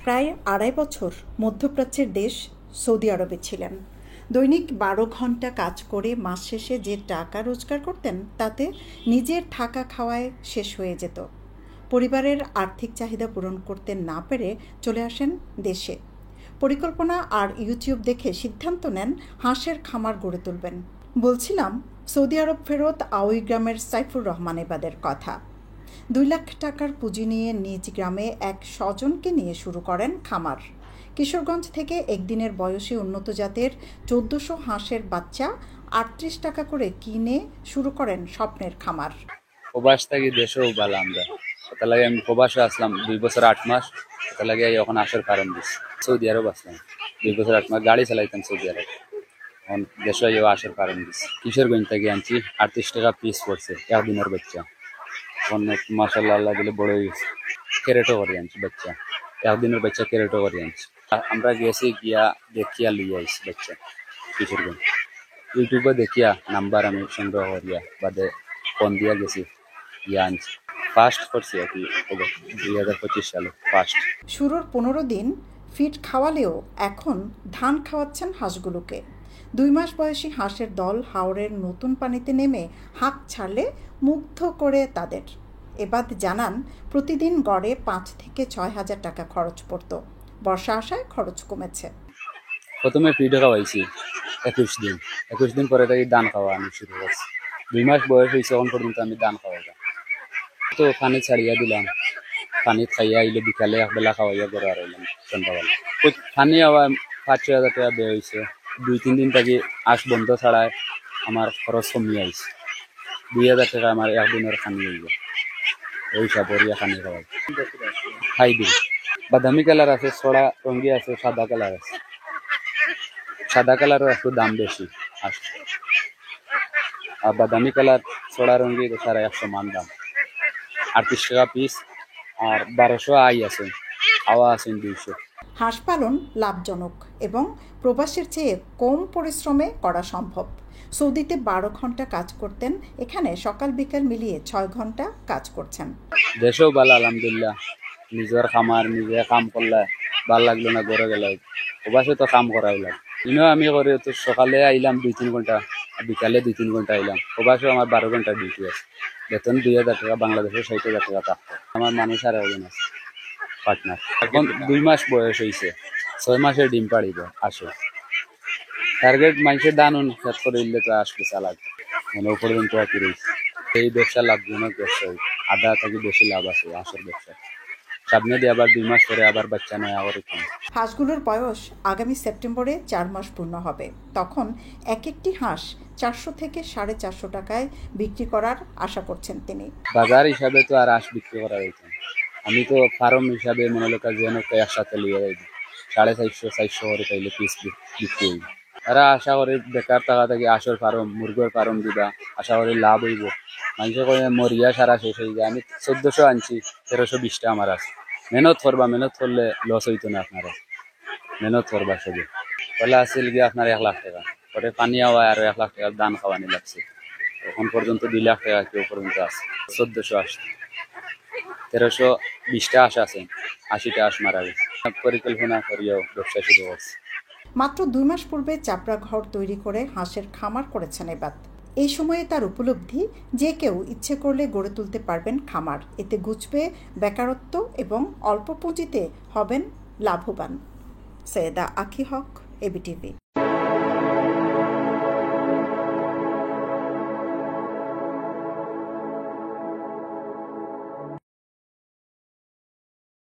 প্রায় ২.৫ বছর মধ্যপ্রাচ্যের দেশ সৌদি আরবে ছিলেন। দৈনিক ১২ ঘন্টা কাজ করে মাস শেষে যে টাকা রোজগার করতেন তাতে নিজের থাকা খাওয়ায় শেষ হয়ে যেত। পরিবারের আর্থিক চাহিদা পূরণ করতে না পেরে চলে আসেন দেশে। পরিকল্পনা আর ইউটিউব দেখে সিদ্ধান্ত নেন হাঁসের খামার গড়ে তুলবেন। বলছিলাম সৌদি আরব ফেরত আউই গ্রামের সাইফুর রহমান এবাদের কথা। ২ লাখ টাকার পুঁজি নিয়ে নিজ গ্রামে এক স্বজনকে নিয়ে শুরু করেন খামার। কিশোরগঞ্জ থেকে একদিনের বয়সী উন্নত জাতের ১৪০০ হাঁসের বাচ্চা ৩৮ টাকা করে কিনে শুরু করেন স্বপ্নের খামার। প্রবাস থাকি দেশেও ভালো আমরা, ওটা লাগে আমি প্রবাসে আসলাম ২ বছর ৮ মাস। ওটা লাগে এখন আসার কারণ দিস সৌদি আরব আসলাম ২ বছর ৮ মাস গাড়ি চালাইতাম সৌদি আরব, এখন দেশে আসার কারণ দিস। কিশোরগঞ্জ থেকে আনছি ৩৮ টাকা পিস পড়ছে একদিনের বাচ্চা। এখন মাশাআল্লাহ আল্লাহ দিলে বড় হয়ে গেছে। ক্যারেটও করে আনছি বাচ্চা, একদিনের বাচ্চা ক্যারেটও করে আনছি। আমরা গেছি গিয়া দেখিয়া লিয়ে আইছি বাচ্চা কিশোরগঞ্জ। ইউটিউবে দেখিয়া নাম্বার আমি সংগ্রহ করিয়া বাদে ফোন দিয়া গেছি, গিয়া আনছি। ফার্স্ট করছি আর কি ২০২৫ সালে ফার্স্ট। শুরুর ১৫ দিন ফিড খাওয়ালেও এখন ধান খাওয়াচ্ছেন হাঁসগুলোকে। ২ মাস বয়সী হাঁসের দল হাওরের নতুন পানিতে নেমে হাঁক ছাড়লে মুগ্ধ করে তাদের। এবাদ জানান প্রতিদিন গড়ে ৫ থেকে ৬ হাজার টাকা খরচ পড়ত। বর্ষা আসায় খরচ কমেছে। প্রথমে ফিডে খাওয়াইছি ২১ দিন পরে তাকে দান খাওয়া আমি শুরু করছি। ২ মাস বয়স হয়েছে এখন পর্যন্ত আমি দান খাওয়াইলাম। তো পানি ছাড়িয়া দিলাম, পানি খাইয়া আইলে বিকালে একবেলা খাওয়াইয়া করে আর এলাম সন্ধ্যাবেলা। পানি আবার ৫-৬ হাজার টাকা ব্যয় হয়েছে। ২-৩ দিন থাকি আঁশ বন্ধ ছাড়ায় আমার খরচ কমিয়ে আইছে। ২,০০০ টাকা আমার একদিনের খানি হইব, ওই সাপরিয়া খানি খাওয়াই খাই দিই। বাদামি কালার আছে, ছড়া রঙ্গি আছে, সাদা কালার আছে। সাদা কালারও একটু দাম বেশি আসে, আর বাদামি কালার ছড়া রঙ্গি সারা ১০০ মান দাম, ৩৮ টাকা পিস। আর ১২০০ আই আছে, আওয়া আছেন ২০০। হাঁস পালন লাভজনক এবং প্রবাসের চেয়ে কম পরিশ্রমে করা সম্ভব। সৌদিতে ১২ ঘন্টা কাজ করতেন, এখানে সকাল বিকাল মিলিয়ে ৬ ঘন্টা কাজ করছেন। দেশেও ভালো আলহামদুলিল্লাহ, নিজের খামার নিজে কাম করলে ভাল লাগলো না, ঘরে গেলে প্রবাসে তো কাম করাই লাগে। ইনো আমি করি তো সকালে আইলাম ২-৩ ঘন্টা, বিকালে ২-৩ ঘন্টা আইলাম। প্রবাসে আমার ১২ ঘন্টা ডিউটি আছে, বেতন ২,০০০ টাকা, বাংলাদেশের ৬০,০০০ টাকা থাকতো। আমার মানুষ আর একজন আছে পার্টনার। এখন ২ মাস বয়স হয়েছে, ৬ মাসের ডিম পাড়িব আসে। টার্গেট মানুষের দান অনুসার করে দিলে তো আসবে চালাক, মানে ও পর্যন্ত একই রয়েছে। এই ব্যবসা লাভজনক ব্যবসা, আধা থেকে বেশি লাভ আছে হাঁসের ব্যবসা। সামনে দিয়ে আবার ২ মাস পরে আবার বাচ্চা নেয় আবার। হাঁসগুলোর বয়স আগামী সেপ্টেম্বরে ৪ মাস পূর্ণ হবে। তখন এক একটি হাঁস ৪০০ থেকে ৪৫০ টাকায় বিক্রি করার আশা করছেন তিনি। বাজার হিসাবে তো আর হাঁস বিক্রি করা হয়েছে, আমি তো ফার্ম হিসাবে মনে লোক যেন একসাথে লিয়ে যাই ৪৫০-৪০০ করে পাইলে পিস বিক্রি হইব। তারা আশা করে বেকার টাকা থেকে হাঁসের ফার্ম মুরগের ফার্ম দিবা, আশা করি লাভ হইব। মানুষের করে মরিয়া সারা শেষ হয়ে যায়। আমি ১৪০০ আনছি, ১৩২০টা আমার আছে। মেহনত করবা, মেহনত করলে লস হইতো না আপনারা, মেহনত করবা সবে। বলে আসছিল গিয়ে আপনার ১ লাখ টাকা, পরে পানি হওয়ায় আরো ১ লাখ টাকার দান খাওয়ানি লাগছে। এখন পর্যন্ত ২ লাখ টাকা কেউ পর্যন্ত আছে। ১৪০০ আসছে, ১৩২০টা হাঁস আছে, ৮০টা হাঁস মারা গেছে। পরিকল্পনা করিয়াও ব্যবসা শুরু করছে। মাত্র ২ মাস পূর্বে চাপড়া ঘর তৈরি করে হাঁসের খামার করেছেন এবার। এই সময়ে তার উপলব্ধি, যে কেউ ইচ্ছে করলে গড়ে তুলতে পারবেন খামার। এতে ঘুচবে বেকারত্ব এবং অল্প পুঁজিতে হবেন লাভবান। সৈয়দা আখি হক, এবিটিভি।